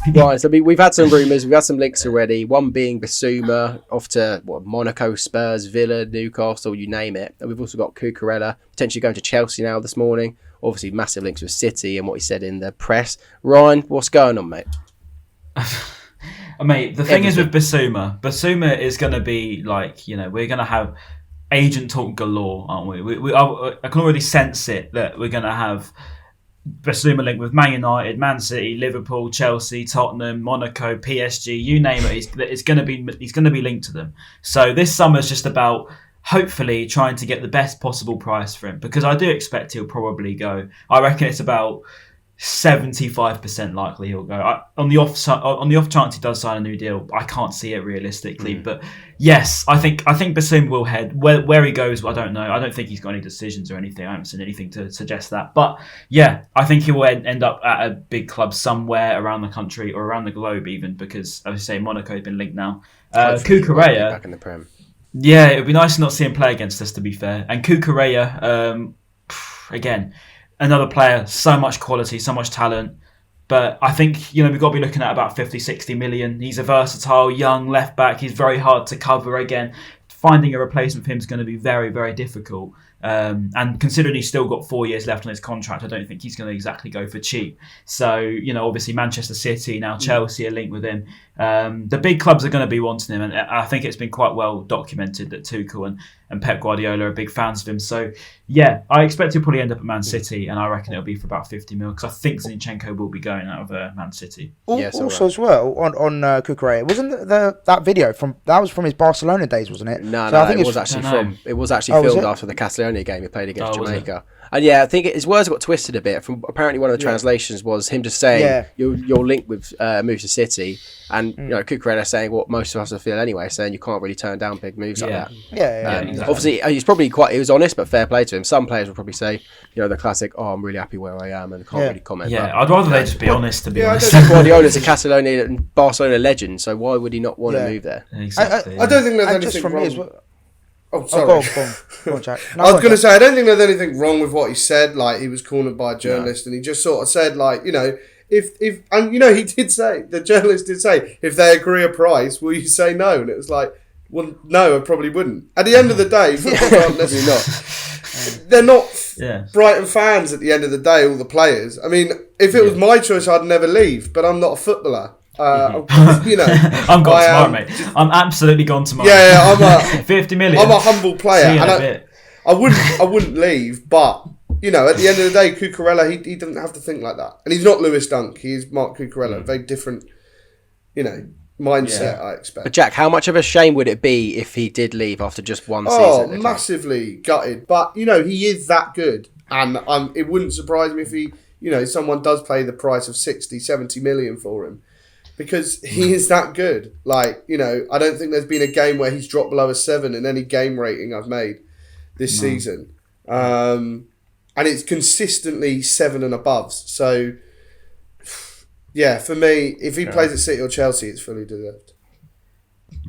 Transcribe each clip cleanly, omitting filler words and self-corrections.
Right, so we've had some rumours, we've had some links already. One being Bissouma off to Monaco, Spurs, Villa, Newcastle, you name it. And we've also got Cucurella potentially going to Chelsea now this morning. Obviously, massive links with City and what he said in the press. Ryan, what's going on, mate? Mate, the thing is with Bissouma is going to be like, we're going to have agent talk galore, aren't we? I can already sense it that we're going to have Bissouma linked with Man United, Man City, Liverpool, Chelsea, Tottenham, Monaco, PSG, you name it. He's going to be linked to them. So this summer's just about hopefully trying to get the best possible price for him, because I do expect he'll probably go. I reckon it's about 75% likely he'll go. On the off chance he does sign a new deal, I can't see it realistically. But yes, I think Bissouma will head where he goes. I don't know. I don't think he's got any decisions or anything. I haven't seen anything to suggest that. But yeah, I think he will end up at a big club somewhere around the country or around the globe, even, because as I say, Monaco has been linked now. Cucurella back in the Prem. Yeah, it would be nice to not see him play against us, to be fair. And Cucurella, again, another player, so much quality, so much talent. But I think, we've got to be looking at about 50, 60 million. He's a versatile, young left back. He's very hard to cover. Again, finding a replacement for him is going to be very, very difficult. And considering he's still got 4 years left on his contract, I don't think he's going to exactly go for cheap. So, obviously Manchester City, now Chelsea are linked with him. The big clubs are going to be wanting him. And I think it's been quite well documented that Tuchel and Pep Guardiola are big fans of him. So, yeah, I expect he'll probably end up at Man City, and I reckon it'll be for about 50 mil, because I think Zinchenko will be going out of Man City. Also, as well, on Cucurella, wasn't that video that was from his Barcelona days, wasn't it? No, I think it was actually filmed after the Castelloni game he played against Jamaica. And yeah, I think his words got twisted a bit. From apparently one of the translations was him just saying you're linked with move to City, and Cucurella saying what most of us will feel anyway, saying you can't really turn down big moves like that. Exactly. Obviously, he was honest, but fair play to him. Some players will probably say, the classic, I'm really happy where I am, and can't really comment. Yeah, I'd rather they just be honest, to be honest. Guardiola's a Castelloni and Barcelona legend, so why would he not want to move there? Exactly. I don't think there's anything wrong. Oh, sorry. Go on, Jack. I was going to say, I don't think there's anything wrong with what he said. Like, he was cornered by a journalist, and he just sort of said, like, if he did say, the journalist did say, if they agree a price, will you say no? And it was like, well, no, I probably wouldn't. At the end of the day, football aren't necessarily they're not Brighton fans at the end of the day, all the players. I mean, if it was my choice, I'd never leave, but I'm not a footballer. I'm gone tomorrow, mate. I'm absolutely gone tomorrow. Yeah, I'm 50 million. I'm a humble player, and I wouldn't leave. But at the end of the day, Cucurella, he doesn't have to think like that, and he's not Lewis Dunk. He's Mark Cucurella. Very different, mindset. I expect. But Jack, how much of a shame would it be if he did leave after just one season? Oh, massively gutted. But he is that good, and it wouldn't surprise me if he, someone does pay the price of 60, 70 million for him. Because he is that good. Like, I don't think there's been a game where he's dropped below a 7 in any game rating I've made this season. And it's consistently 7 and above. So, yeah, for me, if he plays at City or Chelsea, it's fully deserved.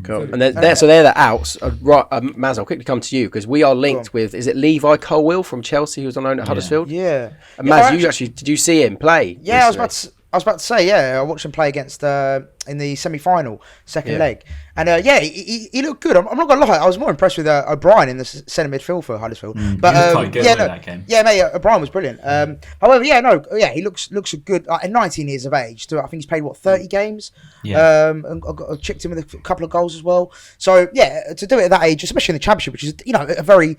Cool. And they're the outs. Maz, I'll quickly come to you, because we are linked with, is it Levi Colwill from Chelsea, who's on loan at Huddersfield? Yeah. And Maz, did you see him play? Yeah, I was about to say, I watched him play against in the semi-final, second leg. And he looked good. I'm not going to lie, I was more impressed with O'Brien in the centre midfield for Huddersfield. But he was quite good in that game. Yeah, mate, O'Brien was brilliant. However, he looks good. At 19 years of age, I think he's played, 30 games? Yeah. And I chipped in with a couple of goals as well. So, to do it at that age, especially in the Championship, which is, a very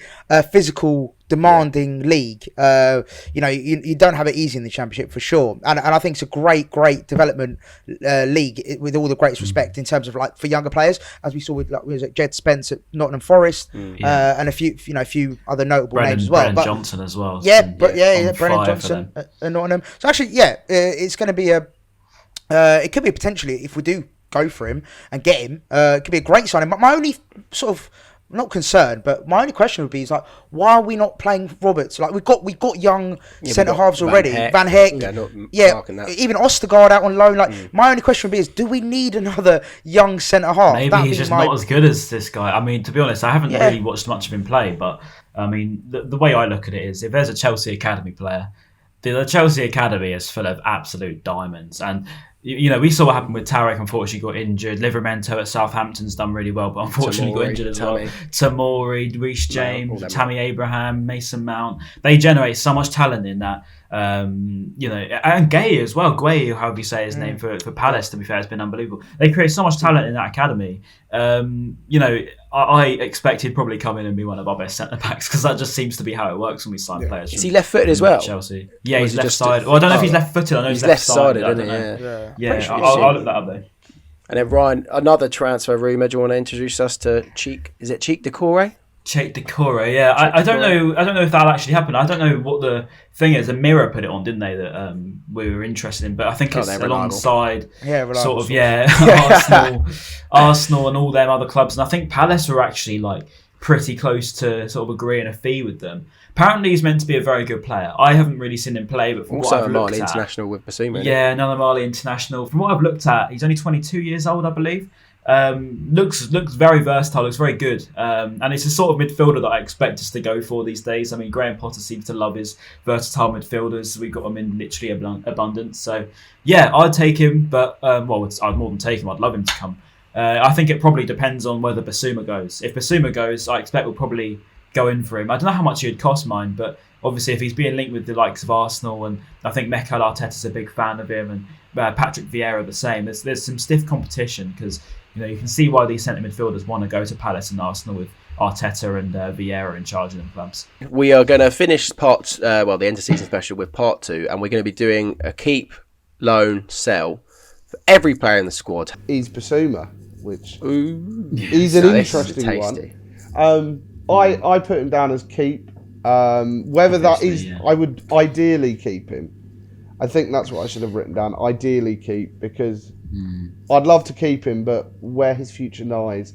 physical, demanding league. You don't have it easy in the Championship for sure. And I think it's a great development league, with all the greatest respect in terms of for younger players, as we saw with Jed Spence at Nottingham Forest, and a few other notable names as well. Brennan Johnson as well. Brennan Johnson at Nottingham. So actually, it's going to be it could be potentially, if we do go for him and get him, it could be a great signing. But my only sort of, not concerned, but my only question would be why are we not playing Roberts? Like we've got young centre halves already. Van Heck, even Ostergaard out on loan. My only question would be do we need another young centre half? Maybe he's just not as good as this guy. I mean, to be honest, I haven't really watched much of him play, but I mean, the way I look at it is, if there's a Chelsea Academy player, the Chelsea Academy is full of absolute diamonds, and we saw what happened with Tarek. Unfortunately, got injured. Livramento at Southampton's done really well, but unfortunately got injured as well. Tamori, Reece James, Tammy Abraham, Mason Mount. They generate so much talent in that. And Gay as well. Guay, however you say his name for Palace. To be fair, has been unbelievable. They create so much talent in that academy. I expect he'd probably come in and be one of our best centre backs because that just seems to be how it works when we sign players. Is he left footed as well? Chelsea. Yeah, he's left sided. Well, I don't know if he's left footed. I know he's left sided. Isn't he? Yeah. I'll look that up though. And then Ryan, another transfer rumour. Do you want to introduce us to Cheek? Is it Cheek Decore? Cheik Decore, yeah. I don't know. I don't know if that'll actually happen. I don't know what the thing is. The Mirror put it on, didn't they? That we were interested in, but I think it's alongside sort of Arsenal and all them other clubs. And I think Palace were actually like pretty close to sort of agreeing a fee with them. Apparently, he's meant to be a very good player. I haven't really seen him play, but from what I've looked at, international with Bissouma. Yeah, another Mali international. From what I've looked at, he's only 22 years old, I believe. Looks very versatile, looks very good, and it's a sort of midfielder that I expect us to go for these days. I mean, Graham Potter seems to love his versatile midfielders. We've got them in literally abundance. So yeah, I'd take him, but I'd more than take him. I'd love him to come. I think it probably depends on whether Bissouma goes. If Bissouma goes, I expect we'll probably go in for him. I don't know how much he would cost mine, but obviously if he's being linked with the likes of Arsenal, and I think Mikel Arteta's a big fan of him, and Patrick Vieira the same. There's some stiff competition because you can see why these centre midfielders want to go to Palace and Arsenal with Arteta and Vieira in charge of them clubs. We are going to finish the end of season special with part 2, and we're going to be doing a keep, loan, sell for every player in the squad. He's Bissouma, which he's an interesting one. I put him down as keep. Whether that is, I would ideally keep him. I think that's what I should have written down. Ideally keep, because I'd love to keep him, but where his future lies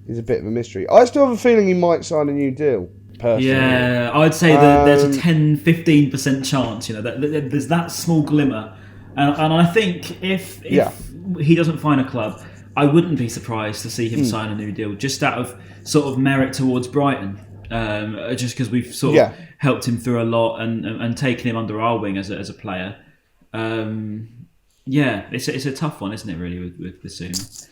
is a bit of a mystery. I still have a feeling he might sign a new deal, personally. Yeah, I'd say that there's a 10-15% chance, that there's that small glimmer. And I think if he doesn't find a club, I wouldn't be surprised to see him sign a new deal, just out of sort of merit towards Brighton. Just because we've sort of helped him through a lot and taken him under our wing as a player. It's a tough one, isn't it, really, with Bissouma?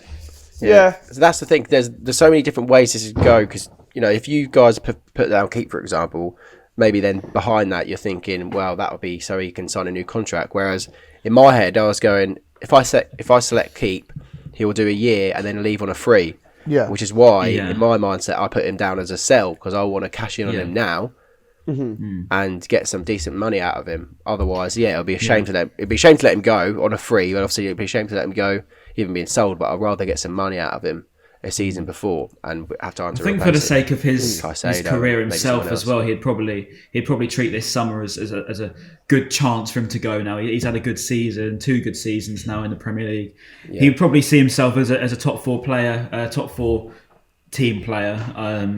Yeah. So that's the thing. There's so many different ways this could go, because if you guys put down keep, for example, maybe then behind that you're thinking, well, that would be so he can sign a new contract. Whereas in my head, I was going, if I select keep, he will do a year and then leave on a free. Yeah. Which is why, in my mindset, I put him down as a sell, because I want to cash in on him now and get some decent money out of him. Otherwise, it'd be a shame to let him go on a free. But obviously, it'd be a shame to let him go even being sold. But I'd rather get some money out of him a season before and have time to. I think for the sake of his career himself as well, he'd probably treat this summer as a good chance for him to go. Now he's had a good season, 2 good seasons now in the Premier League. He'd probably see himself as a top 4 player, top 4 team player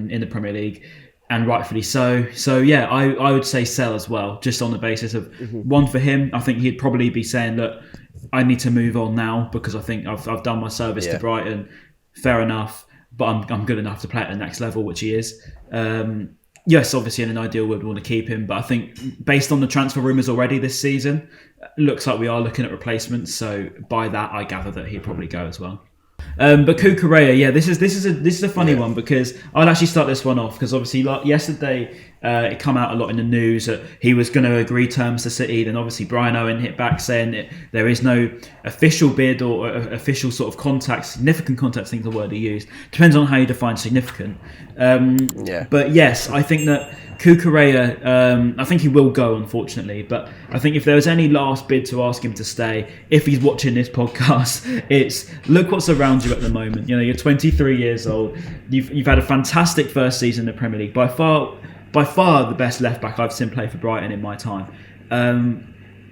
in the Premier League, and rightfully so. So I would say sell as well, just on the basis of one, for him. I think he'd probably be saying, look, I need to move on now because I think I've done my service to Brighton. Fair enough, but I'm good enough to play at the next level, which he is. Yes, obviously in an ideal world we want to keep him, but I think based on the transfer rumours already this season, it looks like we are looking at replacements. So by that, I gather that he'd probably go as well. But Cucurella, this is a funny one, because I'll actually start this one off because obviously yesterday it come out a lot in the news that he was going to agree terms to City. Then obviously Brian Owen hit back saying there is no official bid or official sort of contact, significant contact. I think the word he used depends on how you define significant. But yes, I think that Cucurella, I think he will go, unfortunately. But I think if there was any last bid to ask him to stay, if he's watching this podcast, it's look what's around you at the moment. You're 23 years old. You've had a fantastic first season in the Premier League, by far the best left back I've seen play for Brighton in my time.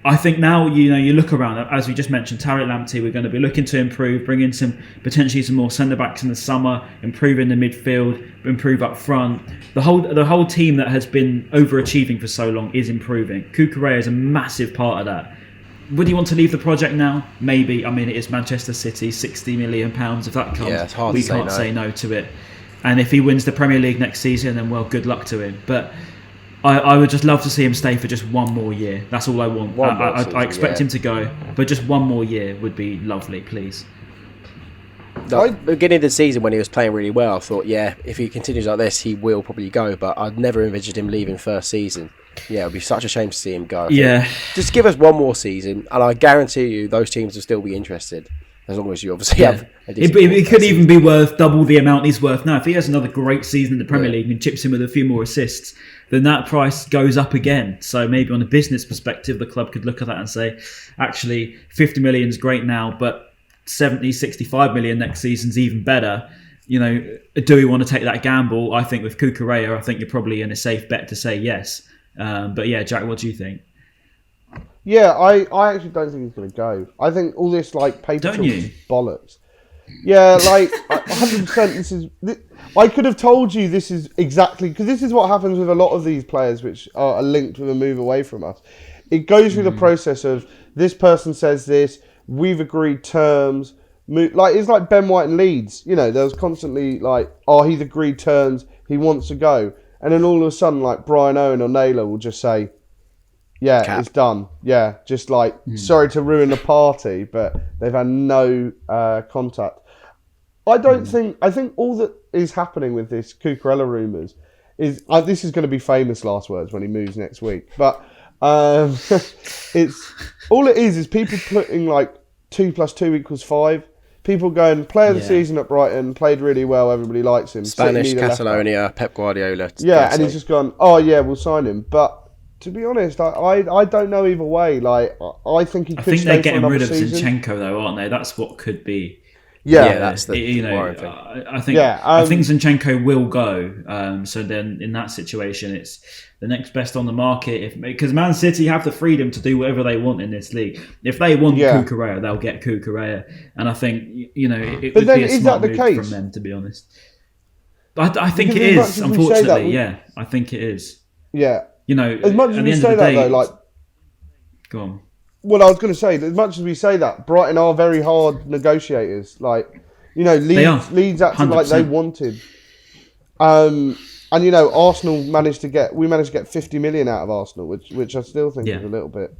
I think now you look around, as we just mentioned, Tarek Lamptey, we're going to be looking to improve, bring in potentially some more centre backs in the summer, improve in the midfield, improve up front. The whole team that has been overachieving for so long is improving. Cucurella is a massive part of that. Would you want to leave the project now? Maybe. I mean, it is Manchester City, £60 million. If that comes, we can't say no to it. And if he wins the Premier League next season, then well, good luck to him. But I would just love to see him stay for just one more year. That's all I want. I expect him to go, but just one more year would be lovely, please. At the beginning of the season, when he was playing really well, I thought, if he continues like this, he will probably go. But I'd never envisioned him leaving first season. Yeah, it would be such a shame to see him go. Just give us one more season, and I guarantee you those teams will still be interested. As long as you obviously have a decent it could even be worth double the amount he's worth now. If he has another great season in the Premier League and chips in with a few more assists, then that price goes up again. So maybe on a business perspective, the club could look at that and say, actually, 50 million is great now, but 70, 65 million next season's even better. You know, do we want to take that gamble? I think with Cucurella, I think you're probably in a safe bet to say yes. But yeah, Jack, what do you think? Yeah, I actually don't think he's going to go. I think all this paper talk is bollocks. Yeah, 100%. I could have told you this is exactly because this is what happens with a lot of these players, which are linked with a move away from us. It goes through the process of this person says this, we've agreed terms. It's like Ben White and Leeds. You know, there was constantly he's agreed terms, he wants to go, and then all of a sudden, Brian Owen or Naylor will just say, yeah, Cap. It's done. Yeah, just sorry to ruin the party, but they've had no contact. I think all that is happening with this Cucurella rumours is this is going to be famous last words when he moves next week. But it's all it is people putting 2 + 2 = 5. People going player of the season at Brighton, played really well, everybody likes him. Spanish, Catalonia, Pep Guardiola. Yeah, and he's just gone, oh yeah, we'll sign him. But to be honest, I don't know either way. I think he could. I think they're getting rid of season. Zinchenko though, aren't they? That's what could be. Yeah, that's the worrying thing. I think Zinchenko will go. So then, in that situation, it's the next best on the market. Because Man City have the freedom to do whatever they want in this league. If they want Cucurella, they'll get Cucurella, and I think it would be a smart move from them, to be honest. But I think it is. Unfortunately, I think it is. Yeah. As much as we say that, go on. Well, I was going to say, as much as we say that, Brighton are very hard negotiators. Leeds acted like they wanted. And Arsenal managed to get 50 million out of Arsenal, which I still think is a little bit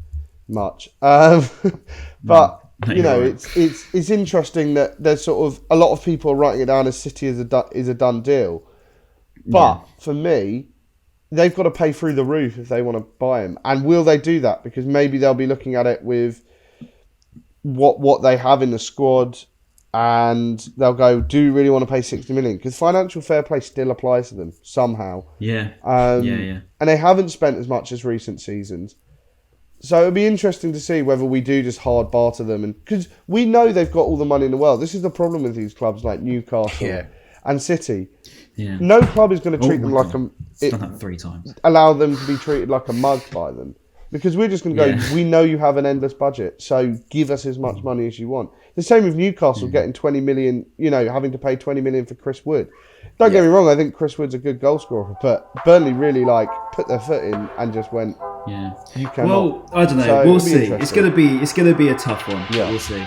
much. But it's interesting that there's sort of a lot of people are writing it down as City is a done deal. But for me, they've got to pay through the roof if they want to buy him. And will they do that? Because maybe they'll be looking at it with what they have in the squad, and they'll go, do you really want to pay 60 million? Because financial fair play still applies to them somehow. Yeah. And they haven't spent as much as recent seasons. So it'll be interesting to see whether we do just hard barter them. And because we know they've got all the money in the world. This is the problem with these clubs like Newcastle and City. Yeah. No club is going to treat them like done that 3 times. Allow them to be treated like a mug by them, because we're just going to go. We know you have an endless budget, so give us as much money as you want. The same with Newcastle getting 20 million. Having to pay 20 million for Chris Wood. Don't get me wrong. I think Chris Wood's a good goal scorer, but Burnley really put their foot in and just went. Yeah. You cannot. Well, I don't know. So we'll see. It's gonna be a tough one. Yeah. We'll see.